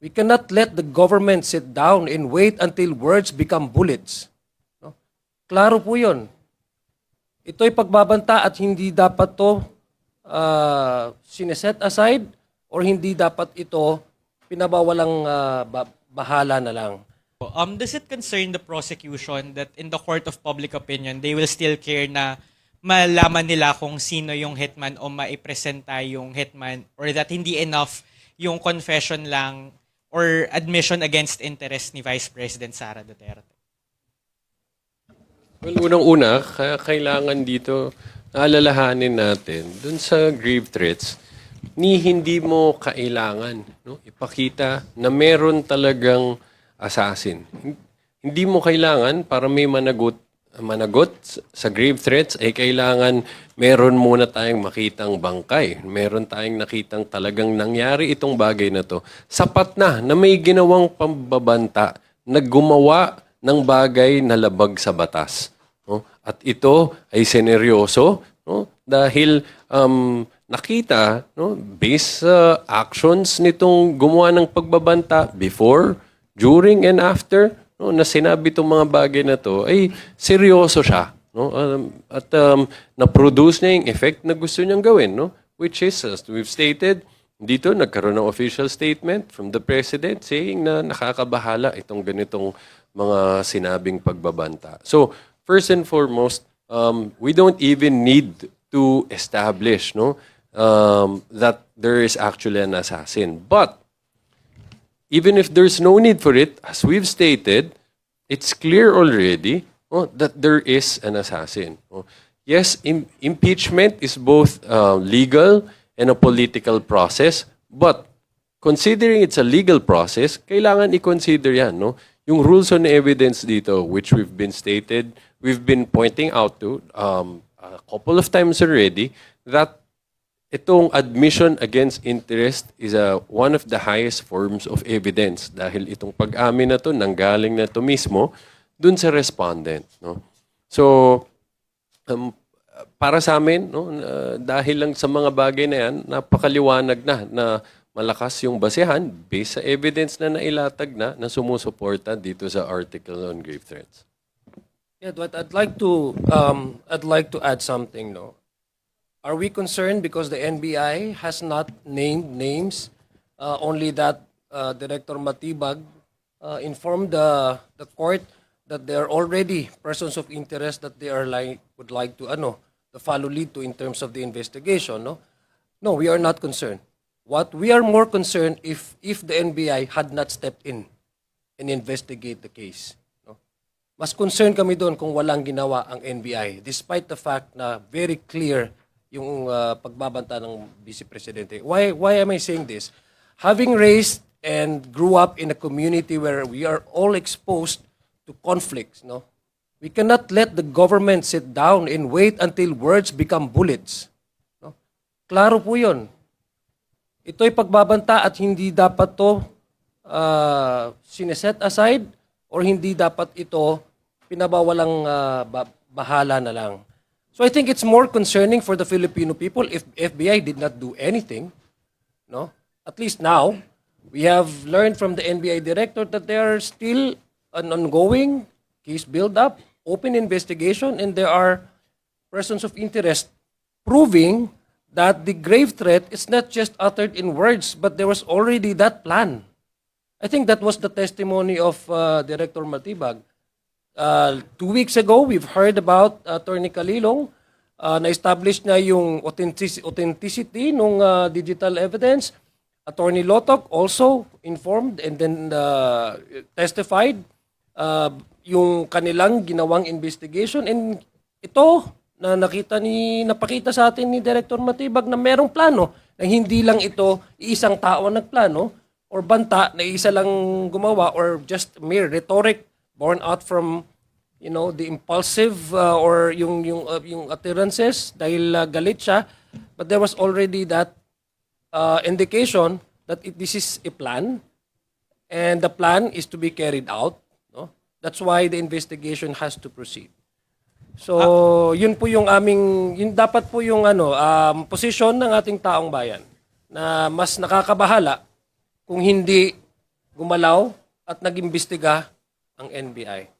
We cannot let the government sit down and wait until words become bullets. No? Klaro po yun. Ito'y pagbabanta at hindi dapat to sineset aside or hindi dapat ito pinabawalang bahala na lang. Does it concern the prosecution that in the court of public opinion, they will still care na malaman nila kung sino yung hitman o maipresenta yung hitman, or that hindi enough yung confession lang or admission against interest ni Vice President Sara Duterte? Well, unang-una, kailangan dito naalalahanin natin dun sa grave threats, hindi mo kailangan ipakita na meron talagang assassin. Hindi mo kailangan para may managot sa grave threats ay kailangan meron muna tayong makitang bangkay. Meron tayong nakitang talagang nangyari itong bagay na to. Sapat na may ginawang pambabanta na gumawa ng bagay na labag sa batas. No? At ito ay seneryoso dahil nakita based sa actions nitong gumawa ng pagbabanta before, during, and after, na sinabi itong mga bagay na to, ay seryoso siya. At na-produce niya yung effect na gusto niyang gawin. Which is, as we've stated, dito nagkaroon ng official statement from the President saying na nakakabahala itong ganitong mga sinabing pagbabanta. So, first and foremost, we don't even need to establish that there is actually an assassin. But, even if there's no need for it, as we've stated, it's clear already that there is an assassin. Yes, impeachment is both legal and a political process, but considering it's a legal process, kailangan i-consider yan. Yung rules on evidence dito, which we've been pointing out to a couple of times already, that itong admission against interest is one of the highest forms of evidence dahil itong pag-amin na to nanggaling na to mismo dun sa respondent. So, para sa amin, dahil lang sa mga bagay na yan, napakaliwanag na malakas yung basehan based sa evidence na nailatag na sumusuporta dito sa article on grave threats. Yeah, but I'd like to add something. Are we concerned because the NBI has not named names? Only that Director Matibag informed the court that there are already persons of interest that they would like to follow lead to in terms of the investigation. No, we are not concerned. What we are more concerned if the NBI had not stepped in and investigate the case. Mas concerned kami doon kung walang ginawa ang NBI, despite the fact na very clear yung pagbabanta ng Vice Presidente. Why am I saying this? Having raised and grew up in a community where we are all exposed to conflicts, we cannot let the government sit down and wait until words become bullets. Klaro po yun. Ito'y pagbabanta at hindi dapat to sineset aside or hindi dapat ito pinabawalang bahala na lang. So I think it's more concerning for the Filipino people if FBI did not do anything. At least now, we have learned from the NBI director that there are still an ongoing case build-up, open investigation, and there are persons of interest proving that the grave threat is not just uttered in words, but there was already that plan. I think that was the testimony of Director Matibag. 2 weeks ago, we've heard about Attorney Calilong. Na-establish na yung authenticity ng digital evidence. Attorney Lotok also informed and then testified yung kanilang ginawang investigation. And ito, napakita sa atin ni Director Matibag na merong plano, na hindi lang ito isang tao ang nagplano or banta na isa lang gumawa or just mere rhetoric born out from the impulsive or yung utterances dahil galit siya, but there was already that indication that this is a plan and the plan is to be carried out. That's why the investigation has to proceed. So, yun po yung dapat po yung posisyon ng ating taong bayan na mas nakakabahala kung hindi gumalaw at nag-imbestiga ang NBI.